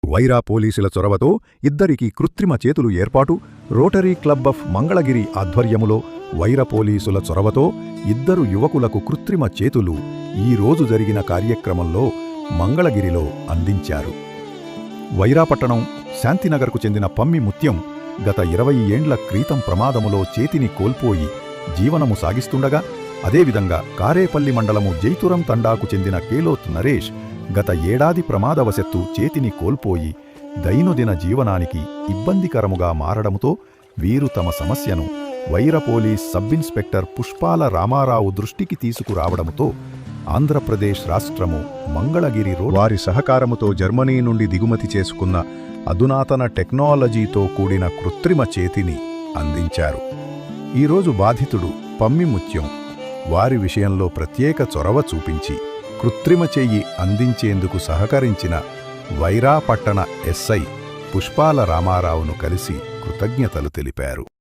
వైరా పోలీసుల చొరవతో ఇద్దరికి కృత్రిమ చేతులు ఏర్పాటు. రోటరీ క్లబ్ ఆఫ్ మంగళగిరి ఆధ్వర్యములో వైరా పోలీసుల చొరవతో ఇద్దరు యువకులకు కృత్రిమ చేతులు ఈరోజు జరిగిన కార్యక్రమంలో మంగళగిరిలో అందించారు. వైరాపట్టణం శాంతినగర్కు చెందిన పమ్మి ముత్యం గత 20 ఏండ్ల క్రితం ప్రమాదములో చేతిని కోల్పోయి జీవనము సాగిస్తుండగా, అదేవిధంగా కారేపల్లి మండలము జైతురం తండాకు చెందిన కేలోత్ నరేష్ గత ఏడాది ప్రమాదవశత్తు చేతిని కోల్పోయి దైనందిన జీవనానికి ఇబ్బందికరముగా మారడంతో వీరు తమ సమస్యను వైరా పోలీస్ సబ్ ఇన్స్పెక్టర్ పుష్పాల రామారావు దృష్టికి తీసుకురావడంతో ఆంధ్రప్రదేశ్ రాష్ట్రము మంగళగిరి వారి సహకారముతో జర్మనీ నుండి దిగుమతి చేసుకున్న అధునాతన టెక్నాలజీతో కూడిన కృత్రిమ చేతిని అందించారు. ఈరోజు బాధితుడు పమ్మి ముత్యం వారి విషయంలో ప్రత్యేక చొరవ చూపించి కృత్రిమ చెయ్యి అందించేందుకు సహకరించిన వైరా పట్టణ ఎస్ఐ పుష్పాల రామారావును కలిసి కృతజ్ఞతలు తెలిపారు.